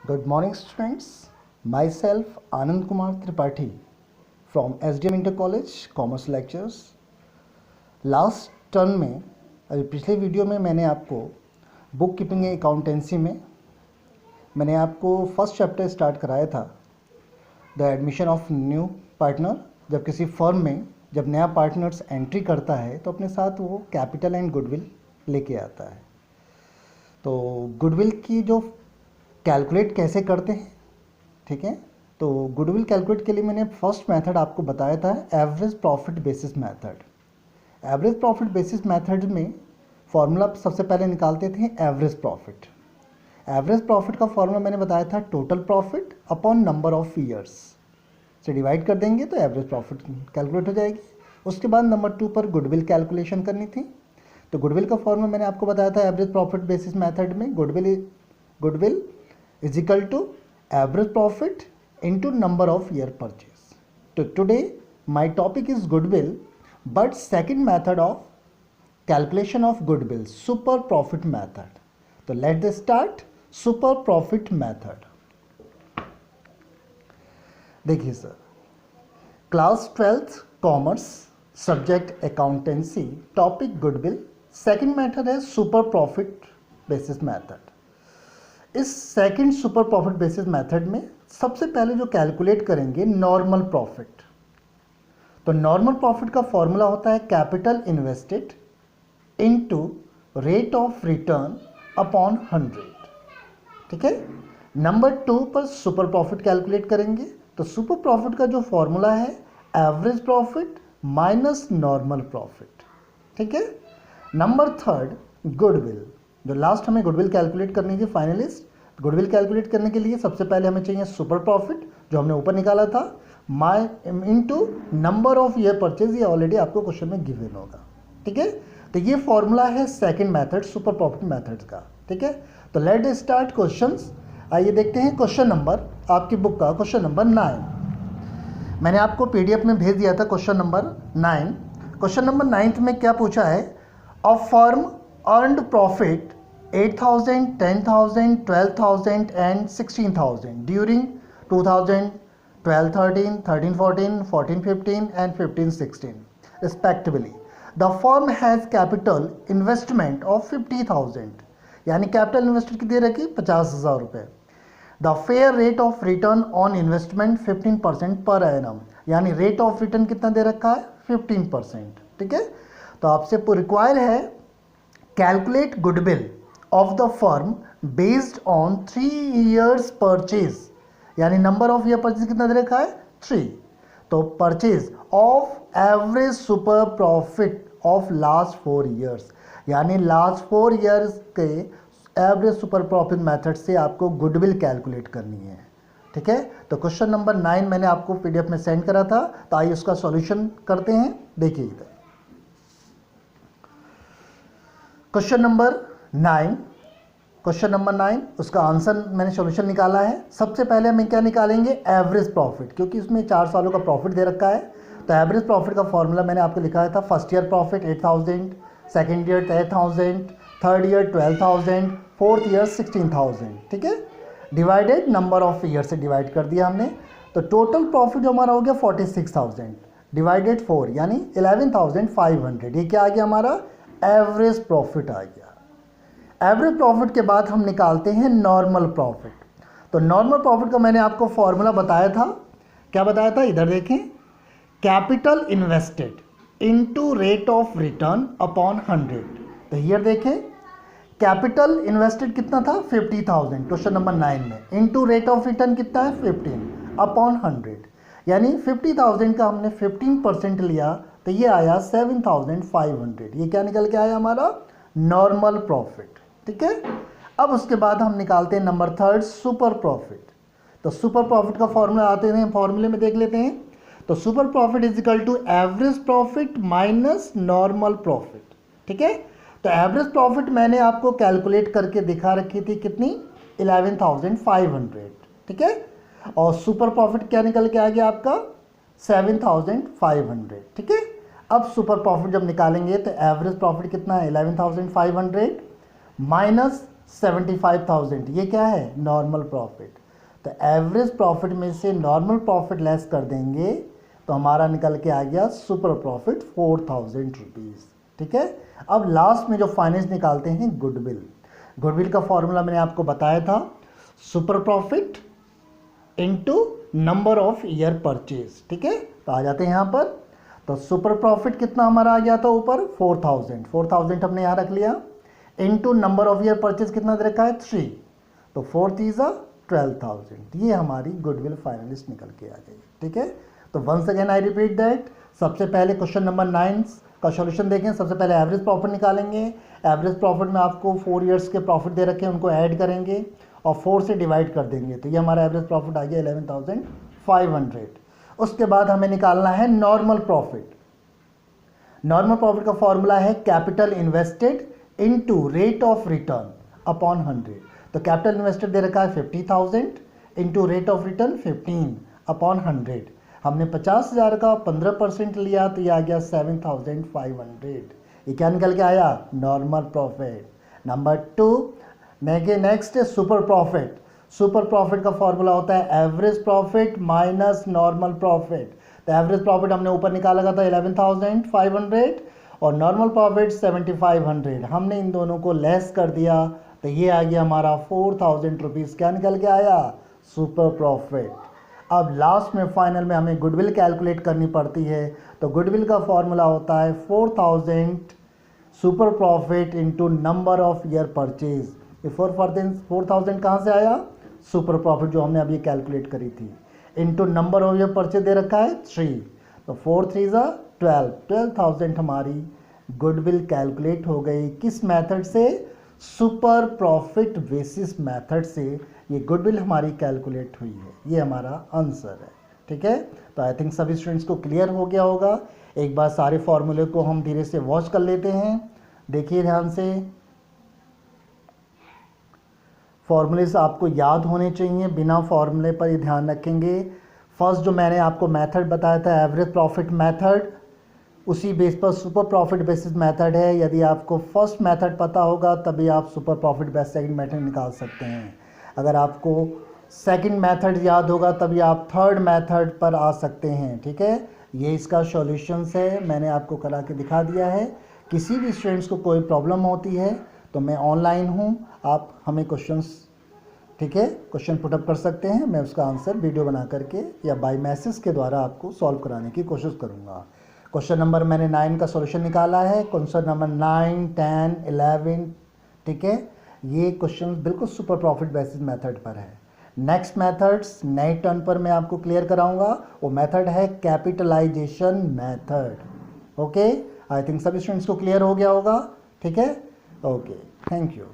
Good morning, students. Myself, Anand Kumar Tripathi from SDM Inter College Commerce Lectures. Last term में अभी पिछले video में मैंने आपको बुक कीपिंग अकाउंटेंसी में मैंने आपको फर्स्ट चैप्टर स्टार्ट कराया था, the admission of new partner. जब किसी फर्म में जब नया पार्टनर्स एंट्री करता है तो अपने साथ वो कैपिटल एंड गुडविल लेके आता है। तो गुडविल की जो कैलकुलेट कैसे करते हैं, ठीक है। तो गुडविल कैलकुलेट के लिए मैंने फर्स्ट मेथड आपको बताया था, average profit basis method. Average profit basis method में फॉर्मूला सबसे पहले निकालते थे एवरेज प्रॉफिट। एवरेज प्रॉफिट का फॉर्मूला मैंने बताया था total profit upon number of years से डिवाइड कर देंगे तो एवरेज प्रॉफिट कैलकुलेट हो जाएगी। उसके बाद नंबर 2 पर गुडविल कैलकुलेशन करनी थी। तो गुडविल का फॉर्मूला मैंने आपको बताया था एवरेज प्रॉफिट बेसिस मेथड में goodwill is equal to average profit into number of year purchase. So today my topic is goodwill, but second method of calculation of goodwill, super profit method. So let's start super profit method. देखिए sir, class 12th commerce, subject accountancy, topic goodwill, second method है super profit basis method. इस second super profit basis method में सबसे पहले जो calculate करेंगे normal profit. तो normal profit का फॉर्मूला होता है capital invested into rate of return upon 100, ठीक है। नंबर 2 पर सुपर प्रॉफिट कैलकुलेट करेंगे। तो सुपर प्रॉफिट का जो फॉर्मूला है average profit minus normal profit, ठीक है। नंबर 3 गुडविल, जो लास्ट हमें गुडविल कैलकुलेट करनी थी फाइनलिस्ट। गुडविल कैलकुलेट करने के लिए सबसे पहले हमें चाहिए सुपर प्रॉफिट, जो हमने ऊपर निकाला था, माई into number of year purchase. ये ऑलरेडी आपको क्वेश्चन में गिवन होगा, ठीक है। तो ये फॉर्मूला है second method super profit method का, ठीक है। तो लेट स्टार्ट क्वेश्चंस। आइए देखते हैं क्वेश्चन नंबर, आपकी बुक का क्वेश्चन नंबर 9। मैंने आपको पीडीएफ में भेज दिया था क्वेश्चन नंबर 9। क्वेश्चन नंबर 9 में क्या पूछा है, a firm earned profit 8,000, 10,000, 12,000 and 16,000 during 2012-13, 13-14, 14-15 and 15-16 respectively. The firm has capital investment of 50,000, यानी कैपिटल इन्वेस्टमेंट कितनी रखी 50,000 रुपये। The fair rate of return on investment 15% per annum, यानी रेट ऑफ रिटर्न कितना दे रखा है 15%, ठीक है। तो आपसे रिक्वायर है calculate goodwill of the firm based on 3 years purchase, यानी नंबर ऑफ ईयर परचेज कितना दे रखा है 3। तो purchase of average super profit of last 4 years, यानी लास्ट 4 ईयर्स के एवरेज सुपर प्रॉफिट मेथड से आपको गुडविल कैलकुलेट करनी है, ठीक है। तो क्वेश्चन नंबर 9 मैंने आपको पीडीएफ में सेंड करा था, तो आइए उसका सॉल्यूशन करते हैं। देखिए इधर क्वेश्चन नंबर 9, उसका आंसर मैंने सॉल्यूशन निकाला है। सबसे पहले हम क्या निकालेंगे एवरेज प्रॉफिट, क्योंकि इसमें 4 सालों का प्रॉफिट दे रखा है। तो एवरेज प्रॉफिट का फॉर्मूला मैंने आपको लिखा था, first year profit 8,000, second year 10,000, third year 12,000, fourth year 16,000, ठीक है। डिवाइडेड नंबर ऑफ ईयर से डिवाइड कर दिया हमने। तो टोटल प्रॉफिट जो हमारा हो गया 46,000 डिवाइडेड 4, यानी 11,500। ये क्या आ गया हमारा एवरेज प्रॉफिट आ गया। एवरेज प्रॉफिट के बाद हम निकालते हैं नॉर्मल प्रॉफिट। तो नॉर्मल प्रॉफिट का मैंने आपको फॉर्मूला बताया था, क्या बताया था इधर देखें, capital invested into rate of return upon 100। तो हियर देखें कैपिटल इन्वेस्टेड कितना था 50,000 क्वेश्चन नंबर 9 में, इनटू रेट ऑफ रिटर्न कितना है 15 अपॉन 100, यानी 50,000 का हमने 15% लिया तो ये आया 7,500। ये क्या निकल के आया हमारा नॉर्मल प्रॉफिट, ठीक है। अब उसके बाद हम निकालते हैं नंबर 3 सुपर प्रॉफिट। तो सुपर प्रॉफिट का फॉर्मूला आते हैं, फॉर्मूले में देख लेते हैं। तो super profit is equal to average profit minus normal profit, ठीक है। तो एवरेज प्रॉफिट मैंने आपको कैलकुलेट करके दिखा रखी थी कितनी 11,500, ठीक है। और सुपर प्रॉफिट क्या निकल के आ गया आपका 7,500, ठीक है। अब सुपर प्रॉफिट जब निकालेंगे तो एवरेज प्रॉफिट कितना है 11,500 माइनस 75,000, ये क्या है, नॉर्मल प्रॉफिट। तो एवरेज प्रॉफिट में से नॉर्मल प्रॉफिट लेस कर देंगे तो हमारा निकल के आ गया सुपर प्रॉफिट 4,000 रुपीज़। ठीक है, अब लास्ट में जो फाइनेंस निकालते हैं गुडविल। गुडविल का फॉर्मूला मैंने आपको बताया था, super profit into number of year purchase. ठीक है, तो आ जाते हैं यहाँ पर। तो सुपर प्रॉफिट कितना हमारा आ गया था ऊपर, 4,000 हमने यहाँ रख लिया, into number of year purchase कितना दे रखा है, 3, तो 4 3 12,000। ये हमारी गुडविल फाइनलिस्ट निकल के आ गई। ठीक है, तो once again I repeat that, सबसे पहले क्वेश्चन नंबर 9 का सॉल्यूशन देखें। सबसे पहले एवरेज प्रॉफिट निकालेंगे। एवरेज प्रॉफिट में आपको 4 इयर्स के प्रॉफिट दे रखे हैं, उनको ऐड करेंगे और 4 से डिवाइड कर देंगे, तो ये हमारा एवरेज प्रॉफिट आ गया 11,500। उसके बाद हमें निकालना है नॉर्मल प्रॉफिट। नॉर्मल प्रॉफिट का फॉर्मूला है capital invested into rate of return upon 100। तो कैपिटल इन्वेस्टेड दे रखा है 50,000 into rate of return 15 upon 100। हमने 50,000 का 15% लिया तो ये आ गया 7,500। ये क्या निकल के आया, नॉर्मल प्रॉफिट। नंबर 2, नेक्स्ट है सुपर प्रॉफिट। सुपर प्रॉफिट का फॉर्मूला होता है average profit minus normal profit. तो एवरेज प्रॉफिट हमने ऊपर निकाला था 11,500 और नॉर्मल प्रॉफिट 7,500। हमने इन दोनों को लेस कर दिया तो ये आ गया हमारा 4,000 रुपीज़। क्या निकल के आया, सुपर प्रॉफिट। अब लास्ट में फाइनल में हमें गुडविल कैलकुलेट करनी पड़ती है। तो गुडविल का फॉर्मूला होता है 4,000 super profit into number of year purchase. ये 4,000 कहाँ से आया, सुपर प्रॉफिट जो हमने अभी कैलकुलेट करी थी, into number of year purchase दे रखा है 3, तो 4 3 12,000 हमारी गुडविल कैलकुलेट हो गई। किस मेथड से, सुपर प्रॉफिट बेसिस मेथड से ये गुडविल हमारी कैलकुलेट हुई है। ये हमारा आंसर है। ठीक है, तो आई थिंक सभी स्टूडेंट्स को क्लियर हो गया होगा। एक बार सारे फॉर्मूले को हम धीरे से वॉच कर लेते हैं। देखिए ध्यान से, फॉर्मूलेस आपको याद होने चाहिए, बिना फॉर्मूले पर ही ध्यान रखेंगे। फर्स्ट जो मैंने आपको मेथड बताया था एवरेज प्रॉफिट मेथड, उसी बेस पर सुपर प्रॉफिट बेसिस मेथड है। यदि आपको फर्स्ट मेथड पता होगा तभी आप super profit base second method निकाल सकते हैं। अगर आपको सेकंड मेथड याद होगा तभी आप थर्ड मेथड पर आ सकते हैं। ठीक है, ये इसका सॉल्यूशंस है, मैंने आपको करा के दिखा दिया है। किसी भी स्टूडेंट्स को कोई प्रॉब्लम होती है तो मैं ऑनलाइन हूँ, आप हमें क्वेश्चंस, ठीक है, क्वेश्चन पुटअप कर सकते हैं। मैं उसका आंसर वीडियो बना करके या बाय मैसेज के द्वारा आपको सॉल्व कराने की कोशिश करूँगा। क्वेश्चन नंबर मैंने 9 का सॉल्यूशन निकाला है, क्वेश्चन नंबर 9, 10, 11। ठीक है, ये क्वेश्चन बिल्कुल सुपर प्रॉफिट बेसिस मेथड पर है। नेक्स्ट मेथड्स नए टर्न पर मैं आपको क्लियर कराऊंगा। वो मेथड है capitalization method. Okay, I think सभी स्टूडेंट्स को क्लियर हो गया होगा। ठीक है, ओके, थैंक यू।